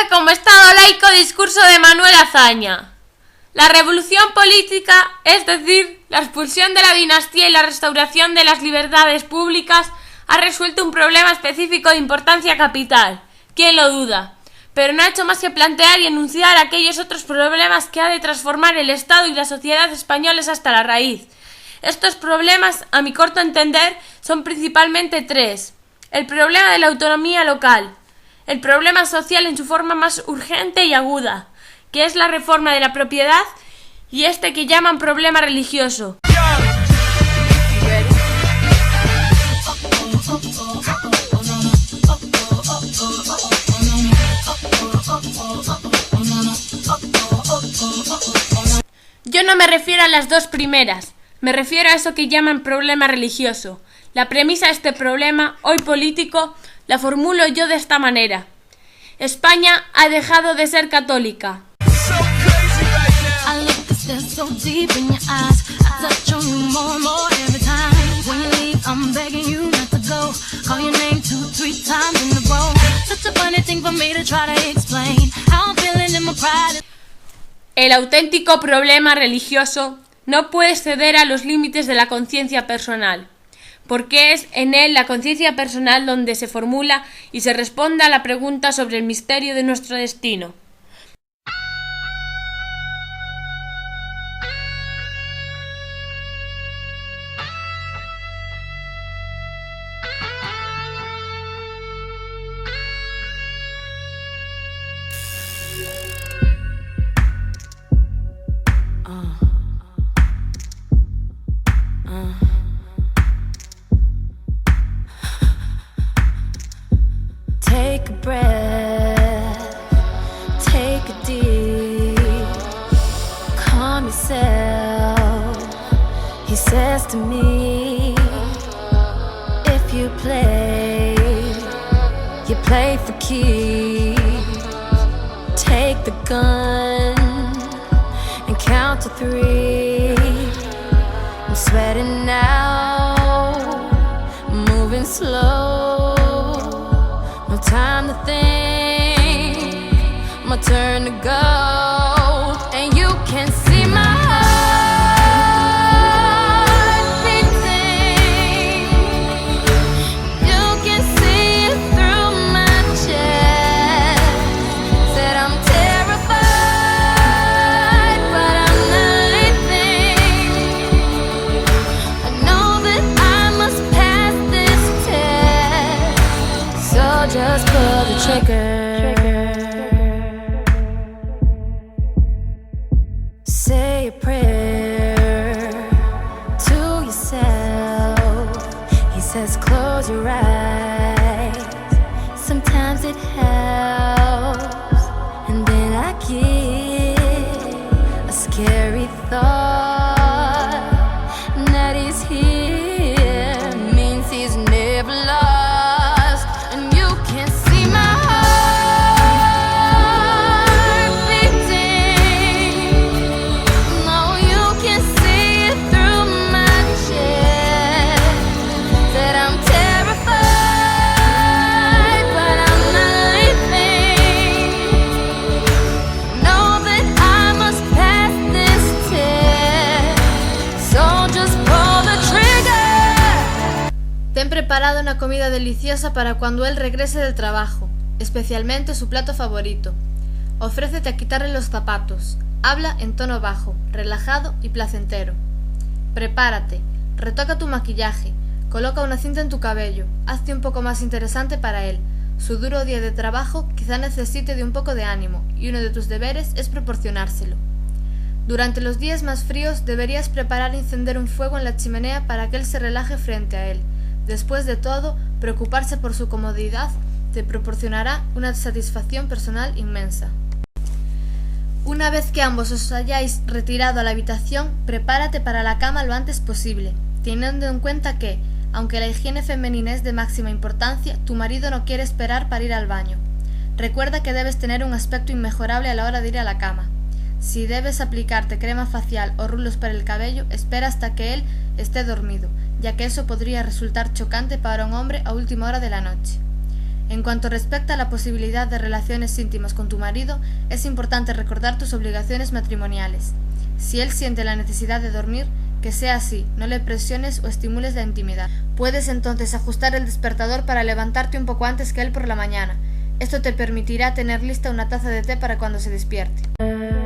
fue como Estado laico discurso de Manuel Azaña. La revolución política, es decir, la expulsión de la dinastía y la restauración de las libertades públicas, ha resuelto un problema específico de importancia capital. ¿Quién lo duda? Pero no ha hecho más que plantear y enunciar aquellos otros problemas que ha de transformar el Estado y la sociedad españoles hasta la raíz. Estos problemas, a mi corto entender, son principalmente tres. El problema de la autonomía local, el problema social en su forma más urgente y aguda, que es la reforma de la propiedad, y este que llaman problema religioso. Yo no me refiero a las dos primeras, me refiero a eso que llaman problema religioso. La premisa de este problema, hoy político, la formulo yo de esta manera. España ha dejado de ser católica. El auténtico problema religioso no puede ceder a los límites de la conciencia personal, porque es en él, la conciencia personal, donde se formula y se responde a la pregunta sobre el misterio de nuestro destino. Take a breath, take a deep, calm yourself. He says to me, if you play for keeps. Take the gun and count to 3. I'm sweating now, moving slow. No time to think, my turn to go. And you can see my heart beating. You can see it through my chest. Said I'm terrified, but I'm not leaving. I know that I must pass this test. So just pull the trigger. Say a prayer to yourself. He says close your eyes. Sometimes it helps. And then I get a scary thought that he's here means he's never lost. And you can see my heart beating. No, you can see it through my chest. That I'm terrified, but I'm not leaving. Know that I must pass this test. So just pull the trigger. Ten preparada una comida deliciosa para cuando él regrese del trabajo, especialmente su plato favorito. Ofrécete a quitarle los zapatos. Habla en tono bajo, relajado y placentero. Prepárate, retoca tu maquillaje, coloca una cinta en tu cabello, hazte un poco más interesante para él. Su duro día de trabajo quizá necesite de un poco de ánimo, y uno de tus deberes es proporcionárselo. Durante los días más fríos deberías preparar y encender un fuego en la chimenea para que él se relaje frente a él. Después de todo, preocuparse por su comodidad te proporcionará una satisfacción personal inmensa. Una vez que ambos os hayáis retirado a la habitación, prepárate para la cama lo antes posible, teniendo en cuenta que, aunque la higiene femenina es de máxima importancia, tu marido no quiere esperar para ir al baño. Recuerda que debes tener un aspecto inmejorable a la hora de ir a la cama. Si debes aplicarte crema facial o rulos para el cabello, espera hasta que él esté dormido, ya que eso podría resultar chocante para un hombre a última hora de la noche. En cuanto respecta a la posibilidad de relaciones íntimas con tu marido, es importante recordar tus obligaciones matrimoniales. Si él siente la necesidad de dormir, que sea así, no le presiones o estimules la intimidad. Puedes entonces ajustar el despertador para levantarte un poco antes que él por la mañana. Esto te permitirá tener lista una taza de té para cuando se despierte.